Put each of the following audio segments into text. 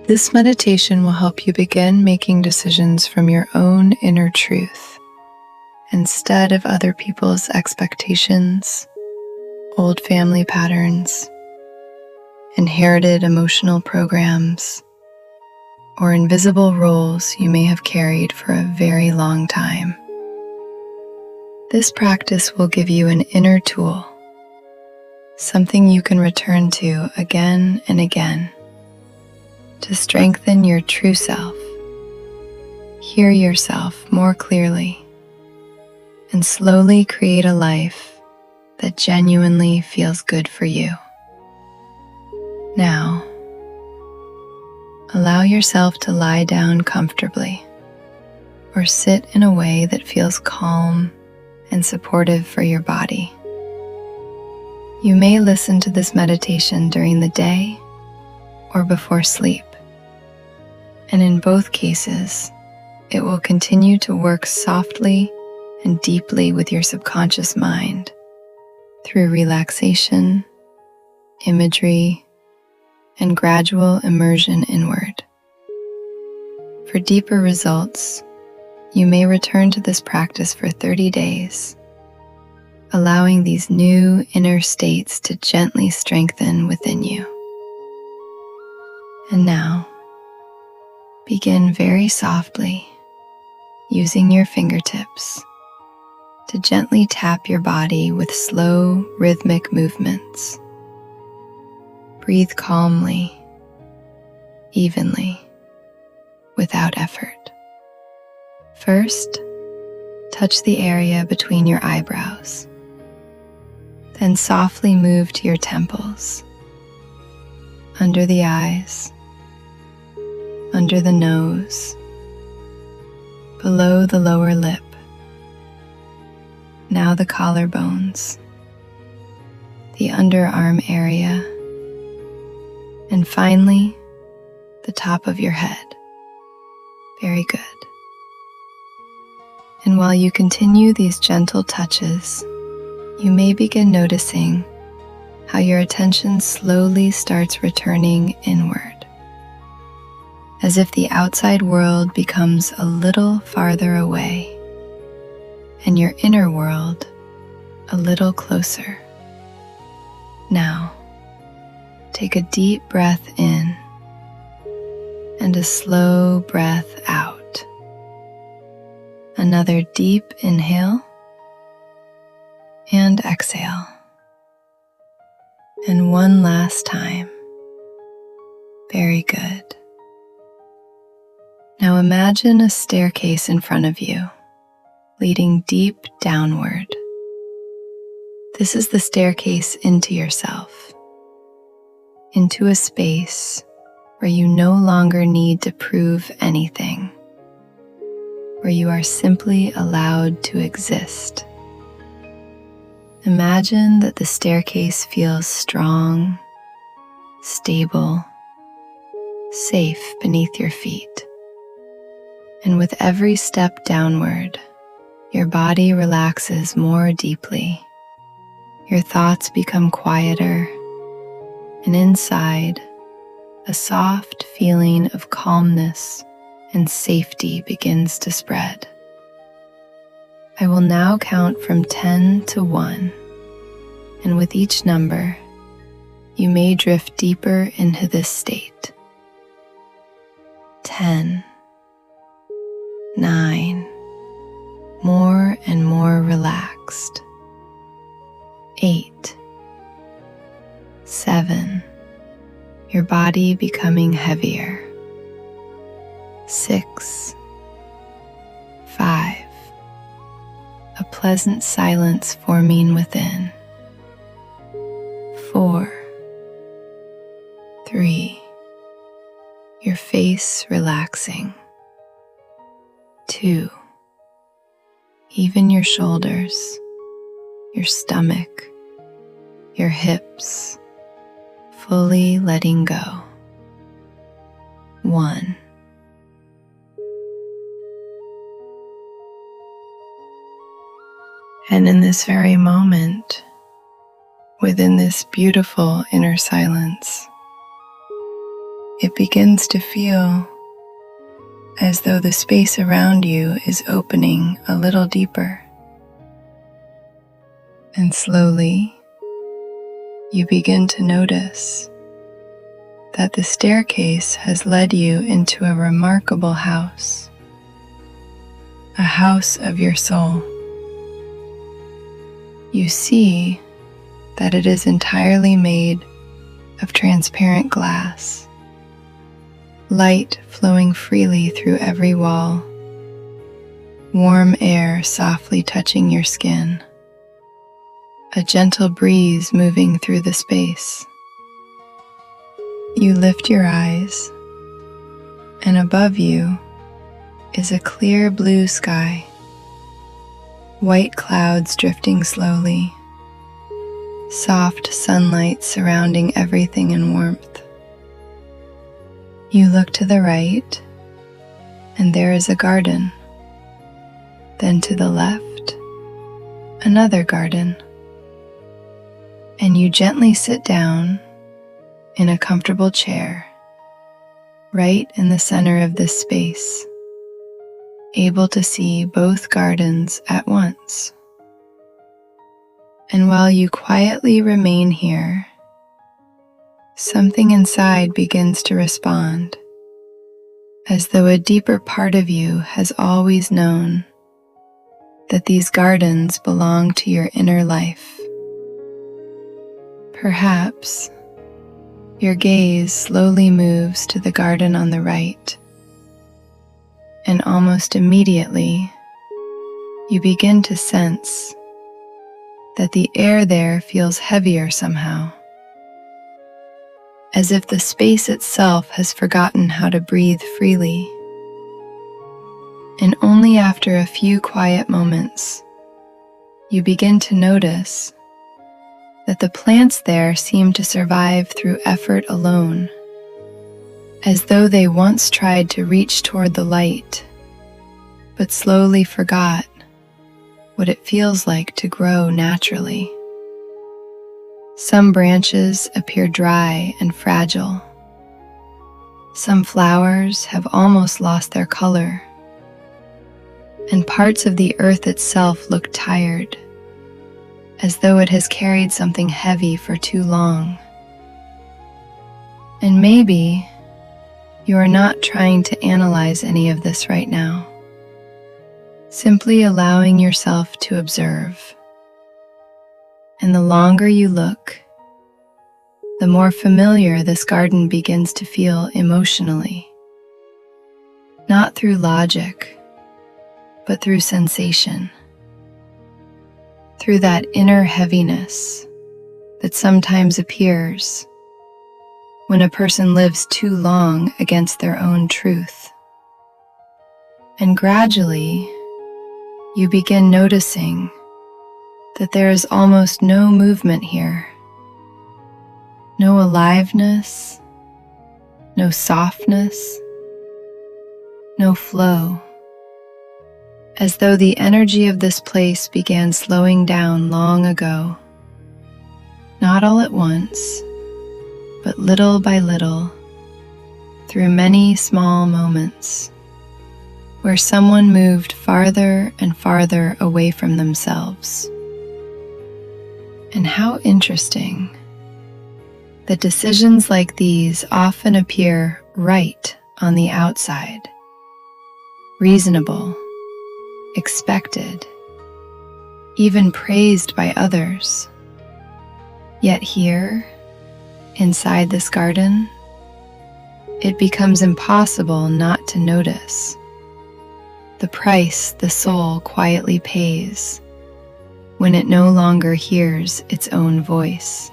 This meditation will help you begin making decisions from your own inner truth instead of other people's expectations, old family patterns, inherited emotional programs, or invisible roles you may have carried for a very long time. This practice will give you an inner tool, something you can return to again and again to strengthen your true self, hear yourself more clearly, and slowly create a life that genuinely feels good for you. Now, allow yourself to lie down comfortably or sit in a way that feels calm and supportive for your body. You may listen to this meditation during the day or before sleep, and in both cases, it will continue to work softly and deeply with your subconscious mind through relaxation, imagery, and gradual immersion inward. For deeper results, you may return to this practice for 30 days, allowing these new inner states to gently strengthen within you. And now, begin very softly, using your fingertips to gently tap your body with slow, rhythmic movements. Breathe calmly, evenly, without effort. First, touch the area between your eyebrows. Then softly move to your temples, under the eyes, under the nose, below the lower lip, now the collarbones, the underarm area, and finally, the top of your head. Very good. And while you continue these gentle touches, you may begin noticing how your attention slowly starts returning inward, as if the outside world becomes a little farther away and your inner world a little closer. Now, take a deep breath in and a slow breath out. Another deep inhale and exhale. And one last time. Very good. Now imagine a staircase in front of you, leading deep downward. This is the staircase into yourself, into a space where you no longer need to prove anything, where you are simply allowed to exist. Imagine that the staircase feels strong, stable, safe beneath your feet. And with every step downward, your body relaxes more deeply. Your thoughts become quieter, and inside, a soft feeling of calmness and safety begins to spread. I will now count from 10 to 1, and with each number, you may drift deeper into this state. 10, 9, more and more relaxed. 8, 7, your body becoming heavier. 6, 5, a pleasant silence forming within. 4, 3, your face relaxing. 2, even your shoulders, your stomach, your hips, fully letting go. 1. And in this very moment, within this beautiful inner silence, it begins to feel as though the space around you is opening a little deeper. And slowly, you begin to notice that the staircase has led you into a remarkable house, a house of your soul. You see that it is entirely made of transparent glass, light flowing freely through every wall, warm air softly touching your skin, a gentle breeze moving through the space. You lift your eyes, and above you is a clear blue sky, white clouds drifting slowly, soft sunlight surrounding everything in warmth. You look to the right, and there is a garden. Then to the left, another garden. And you gently sit down in a comfortable chair, right in the center of this space, able to see both gardens at once. And while you quietly remain here, something inside begins to respond, as though a deeper part of you has always known that these gardens belong to your inner life. Perhaps your gaze slowly moves to the garden on the right, and almost immediately you begin to sense that the air there feels heavier somehow, as if the space itself has forgotten how to breathe freely. And only after a few quiet moments, you begin to notice that the plants there seem to survive through effort alone, as though they once tried to reach toward the light, but slowly forgot what it feels like to grow naturally. Some branches appear dry and fragile. Some flowers have almost lost their color, and parts of the earth itself look tired, as though it has carried something heavy for too long. And maybe you are not trying to analyze any of this right now, simply allowing yourself to observe. And the longer you look, the more familiar this garden begins to feel emotionally, not through logic, but through sensation, through that inner heaviness that sometimes appears when a person lives too long against their own truth. And gradually, you begin noticing that there is almost no movement here, no aliveness, no softness, no flow, as though the energy of this place began slowing down long ago, not all at once, but little by little, through many small moments, where someone moved farther and farther away from themselves. And how interesting that decisions like these often appear right on the outside, reasonable, expected, even praised by others. Yet here, inside this garden, it becomes impossible not to notice the price the soul quietly pays when it no longer hears its own voice.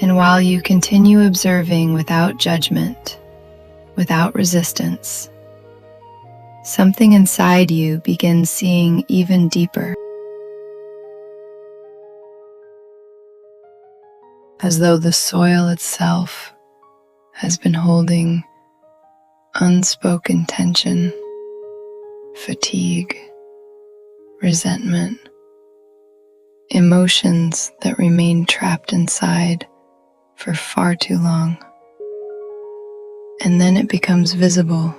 And while you continue observing without judgment, without resistance, something inside you begins seeing even deeper, as though the soil itself has been holding unspoken tension, fatigue, resentment, emotions that remain trapped inside for far too long. And then it becomes visible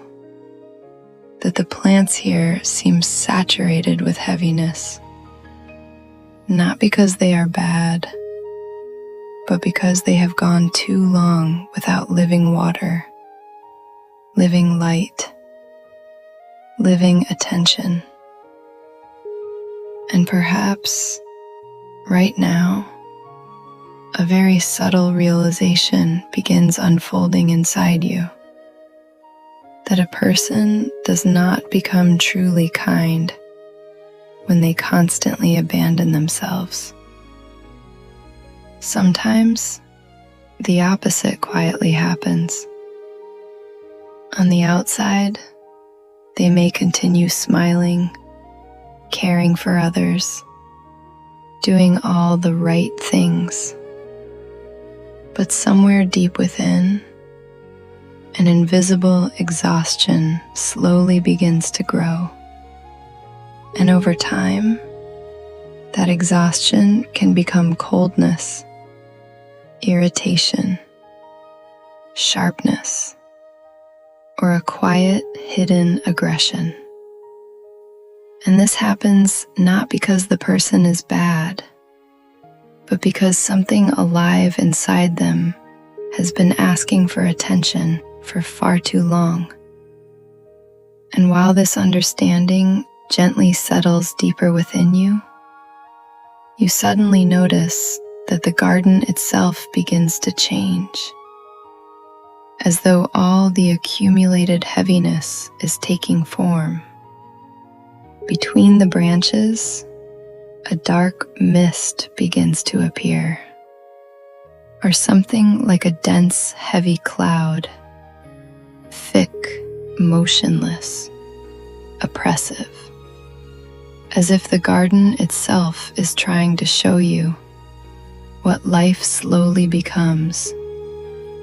that the plants here seem saturated with heaviness, not because they are bad, but because they have gone too long without living water, living light, living attention. And perhaps, right now, a very subtle realization begins unfolding inside you. That a person does not become truly kind when they constantly abandon themselves. Sometimes the opposite quietly happens. On the outside, they may continue smiling, caring for others, doing all the right things. But somewhere deep within, an invisible exhaustion slowly begins to grow. And over time, that exhaustion can become coldness, irritation, sharpness, or a quiet, hidden aggression. And this happens not because the person is bad, but because something alive inside them has been asking for attention for far too long. And while this understanding gently settles deeper within you, you suddenly notice that the garden itself begins to change, as though all the accumulated heaviness is taking form. Between the branches, a dark mist begins to appear, or something like a dense, heavy cloud, thick, motionless, oppressive, as if the garden itself is trying to show you what life slowly becomes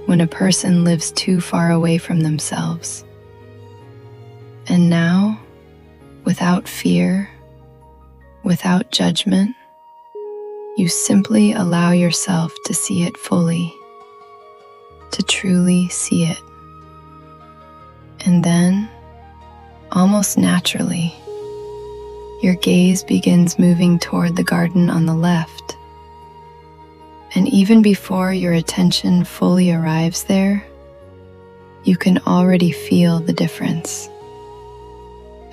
when a person lives too far away from themselves. And now, without fear, without judgment, you simply allow yourself to see it fully, to truly see it. And then, almost naturally, your gaze begins moving toward the garden on the left. And even before your attention fully arrives there, you can already feel the difference,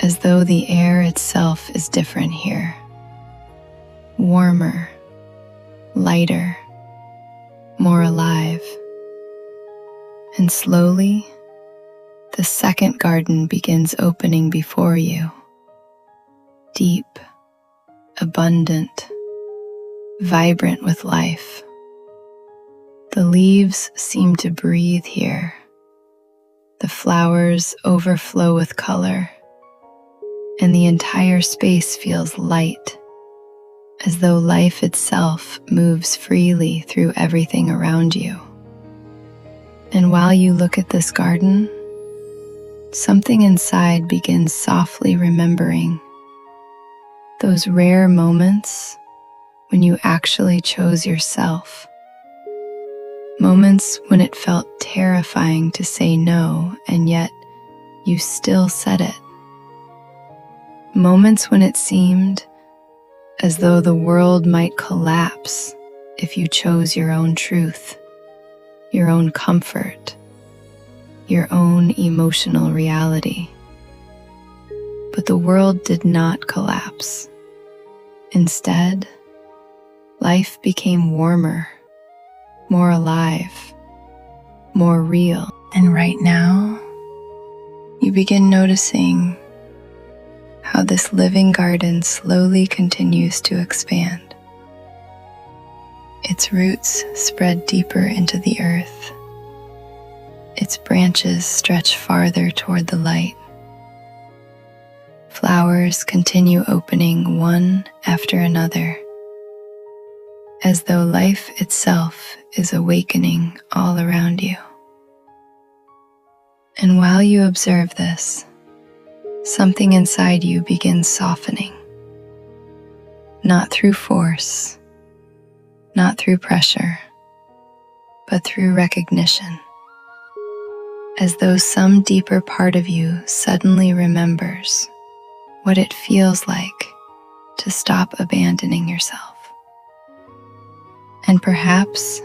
as though the air itself is different here. Warmer, lighter, more alive. And slowly, the second garden begins opening before you. Deep, abundant, vibrant with life. The leaves seem to breathe here. The flowers overflow with color, and the entire space feels light, as though life itself moves freely through everything around you. And while you look at this garden, something inside begins softly remembering those rare moments when you actually chose yourself. Moments when it felt terrifying to say no, and yet you still said it. Moments when it seemed as though the world might collapse if you chose your own truth, your own comfort, your own emotional reality. But the world did not collapse. Instead, life became warmer, more alive, more real. And right now, you begin noticing how this living garden slowly continues to expand. Its roots spread deeper into the earth. Its branches stretch farther toward the light. Flowers continue opening one after another, as though life itself is awakening all around you. And while you observe this, something inside you begins softening, not through force, not through pressure, but through recognition. as though some deeper part of you suddenly remembers what it feels like to stop abandoning yourself. And perhaps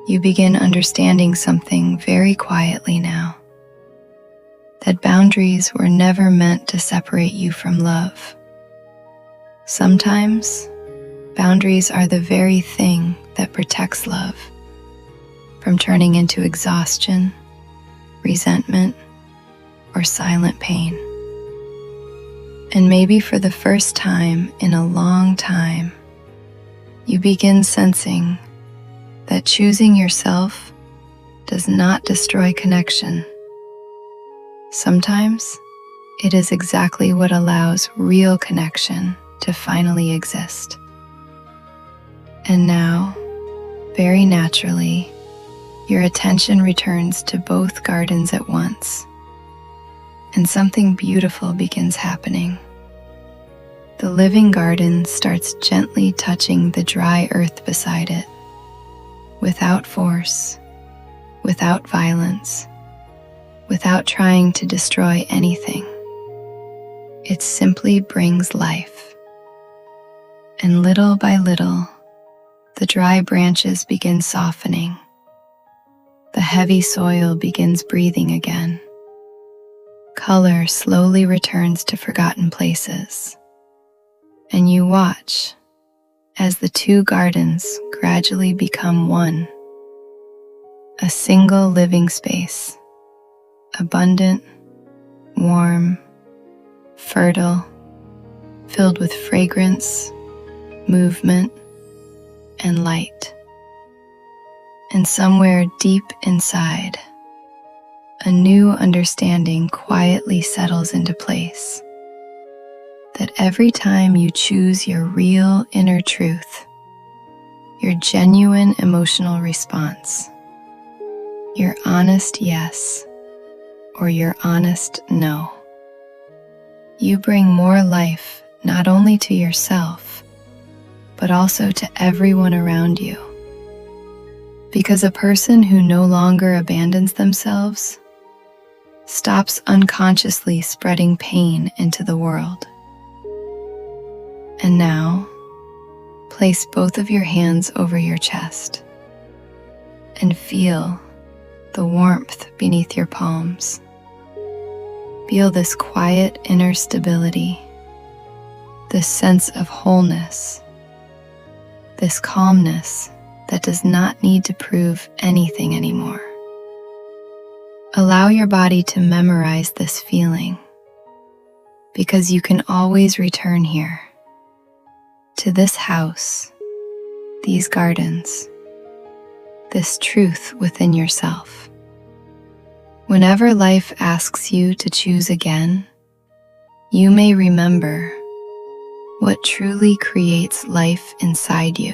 you begin understanding something very quietly now, that boundaries were never meant to separate you from love. Sometimes, boundaries are the very thing that protects love from turning into exhaustion, resentment, or silent pain. And maybe for the first time in a long time, you begin sensing that choosing yourself does not destroy connection. Sometimes it is exactly what allows real connection to finally exist. And now, very naturally, your attention returns to both gardens at once, and something beautiful begins happening. The living garden starts gently touching the dry earth beside it, without force, without violence, without trying to destroy anything. It simply brings life. And little by little, the dry branches begin softening. The heavy soil begins breathing again. Color slowly returns to forgotten places. And you watch as the two gardens gradually become one, a single living space, abundant, warm, fertile, filled with fragrance, movement, and light. And somewhere deep inside, a new understanding quietly settles into place. That every time you choose your real inner truth, your genuine emotional response, your honest yes, or your honest no, you bring more life not only to yourself, but also to everyone around you. Because a person who no longer abandons themselves stops unconsciously spreading pain into the world. And now, place both of your hands over your chest and feel the warmth beneath your palms. Feel this quiet inner stability, this sense of wholeness, this calmness that does not need to prove anything anymore. Allow your body to memorize this feeling, because you can always return here, to this house, these gardens, this truth within yourself. Whenever life asks you to choose again, you may remember what truly creates life inside you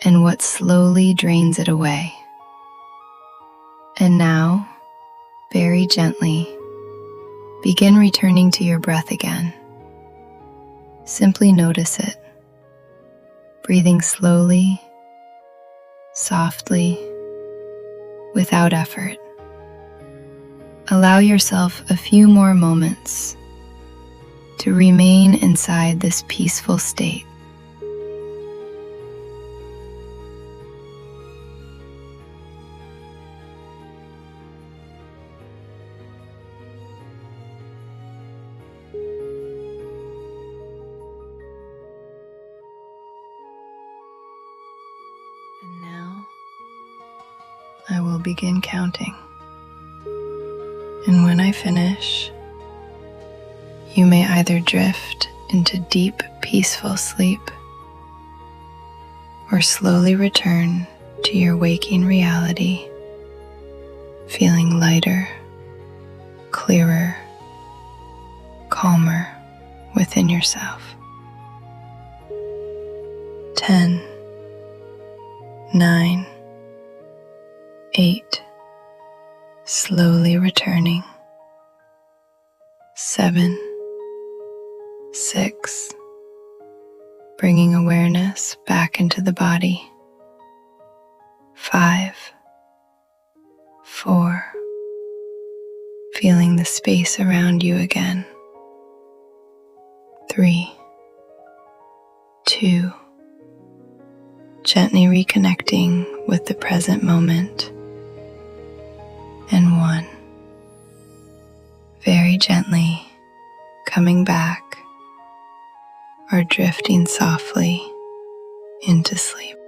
and what slowly drains it away. And now, very gently, begin returning to your breath again. Simply notice it, breathing slowly, softly, without effort. Allow yourself a few more moments to remain inside this peaceful state. And now, I will begin counting. And when I finish, you may either drift into deep, peaceful sleep or slowly return to your waking reality, feeling lighter, clearer, calmer within yourself. 10, 9, 8, slowly returning. 7, 6, bringing awareness back into the body. 5, 4, feeling the space around you again. 3, 2, gently reconnecting with the present moment. And 1, very gently coming back or drifting softly into sleep.